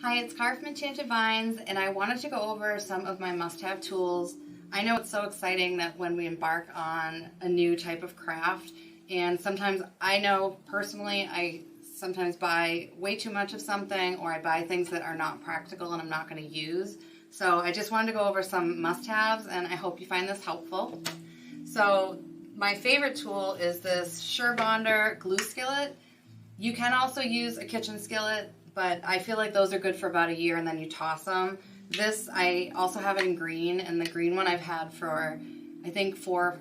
Hi, it's Car from Enchanted Vines, and I wanted to go over some of my must-have tools. I know it's so exciting that when we embark on a new type of craft, and sometimes I know personally I sometimes buy way too much of something, or I buy things that are not practical and I'm not going to use. So I just wanted to go over some must-haves, and I hope you find this helpful. So my favorite tool is this Surebonder Glue Skillet. You can also use a kitchen skillet, but I feel like those are good for about a year and then you toss them. This, I also have it in green, and the green one I've had for, I think, four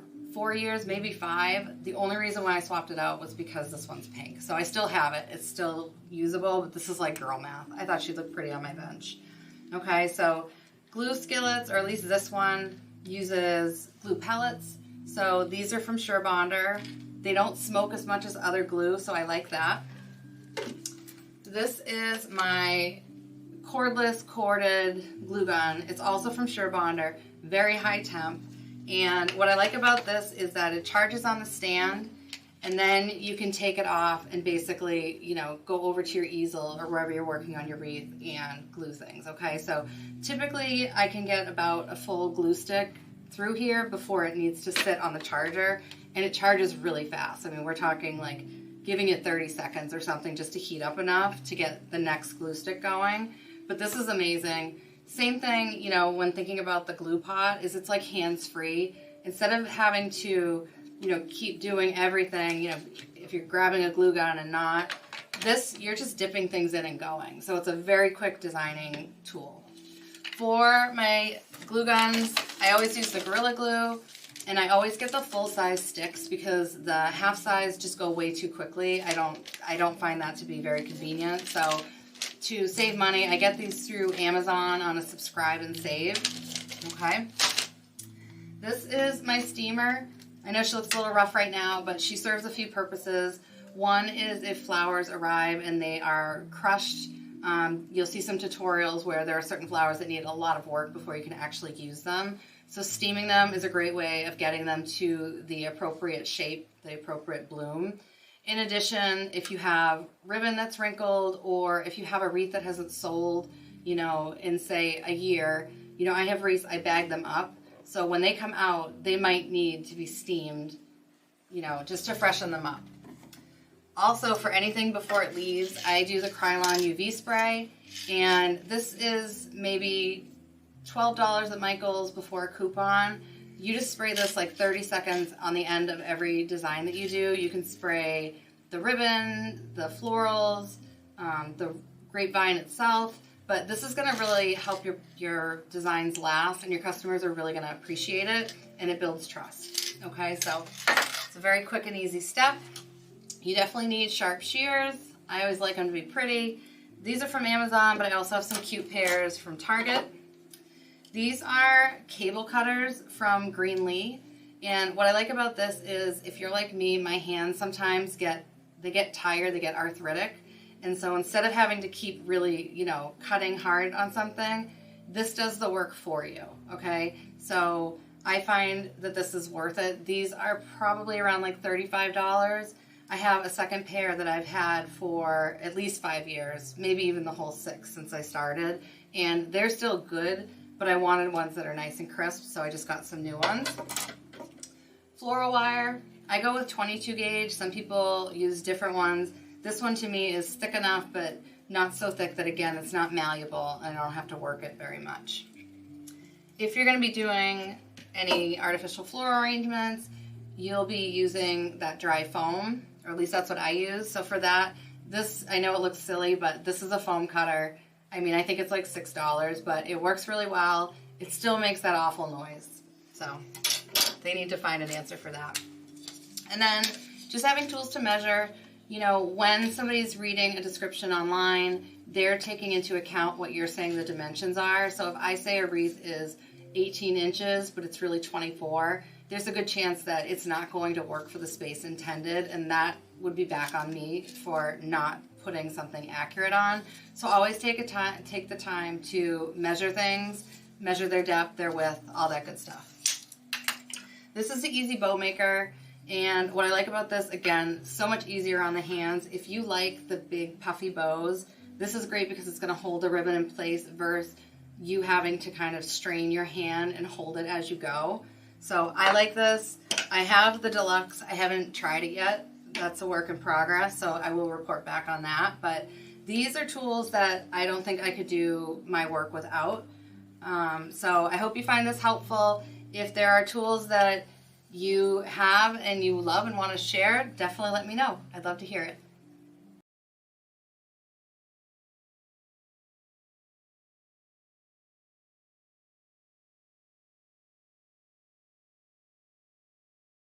years, maybe 5. The only reason why I swapped it out was because this one's pink. So I still have it. It's still usable, but this is like girl math. I thought she'd look pretty on my bench. Okay, so glue skillets, or at least this one, uses glue pellets. So these are from Surebonder. They don't smoke as much as other glue, so I like that. This is my cordless corded glue gun. It's also from Surebonder, very high temp. And what I like about this is that it charges on the stand, and then you can take it off and basically, you know, go over to your easel or wherever you're working on your wreath and glue things, okay? So typically I can get about a full glue stick through here before it needs to sit on the charger, and it charges really fast. I mean, we're talking like giving it 30 seconds or something just to heat up enough to get the next glue stick going. But this is amazing. Same thing, you know, when thinking about the glue pot, is it's like hands-free. Instead of having to, you know, keep doing everything, you know, if you're grabbing a glue gun and not, this, you're just dipping things in and going. So it's a very quick designing tool. For my glue guns, I always use the Gorilla Glue, and I always get the full-size sticks because the half-size just go way too quickly. I don't find that to be very convenient. So to save money, I get these through Amazon on a subscribe and save. Okay. This is my steamer. I know she looks a little rough right now, but she serves a few purposes. One is if flowers arrive and they are crushed. You'll see some tutorials where there are certain flowers that need a lot of work before you can actually use them. So steaming them is a great way of getting them to the appropriate shape, the appropriate bloom. In addition, if you have ribbon that's wrinkled, or if you have a wreath that hasn't sold, you know, in say a year, you know, I have wreaths, I bag them up. So when they come out, they might need to be steamed, you know, just to freshen them up. Also, for anything before it leaves, I do the Krylon UV spray, and this is maybe $12 at Michael's before a coupon. You just spray this like 30 seconds on the end of every design that you do. You can spray the ribbon, the florals, the grapevine itself, but this is gonna really help your designs last, and your customers are really gonna appreciate it, and it builds trust. Okay, so it's a very quick and easy step. You definitely need sharp shears. I always like them to be pretty. These are from Amazon, but I also have some cute pairs from Target. These are cable cutters from Greenlee, and what I like about this is if you're like me, my hands sometimes get tired, they get arthritic, and so instead of having to keep really, you know, cutting hard on something, this does the work for you, okay? So I find that this is worth it. These are probably around like $35. I have a second pair that I've had for at least 5 years, maybe even the whole 6 since I started, and they're still good, but I wanted ones that are nice and crisp, so I just got some new ones. Floral wire, I go with 22 gauge. Some people use different ones. This one to me is thick enough, but not so thick that, again, it's not malleable and I don't have to work it very much. If you're going to be doing any artificial floral arrangements, you'll be using that dry foam, or at least that's what I use. So for that, this, I know it looks silly, but this is a foam cutter. I mean, I think it's like $6, but it works really well. It still makes that awful noise. So they need to find an answer for that. And then just having tools to measure. You know, when somebody's reading a description online, they're taking into account what you're saying the dimensions are. So if I say a wreath is 18 inches, but it's really 24, there's a good chance that it's not going to work for the space intended, and that would be back on me for not putting something accurate on. So always take the time to measure things, measure their depth, their width, all that good stuff. This is the Easy Bow Maker, and what I like about this, again, so much easier on the hands. If you like the big puffy bows, This is great because it's going to hold the ribbon in place versus you having to kind of strain your hand and hold it as you go. So I like this. I have the deluxe. I haven't tried it yet. That's a work in progress, so I will report back on that. But these are tools that I don't think I could do my work without. So I hope you find this helpful. If there are tools that you have and you love and want to share, definitely let me know. I'd love to hear it.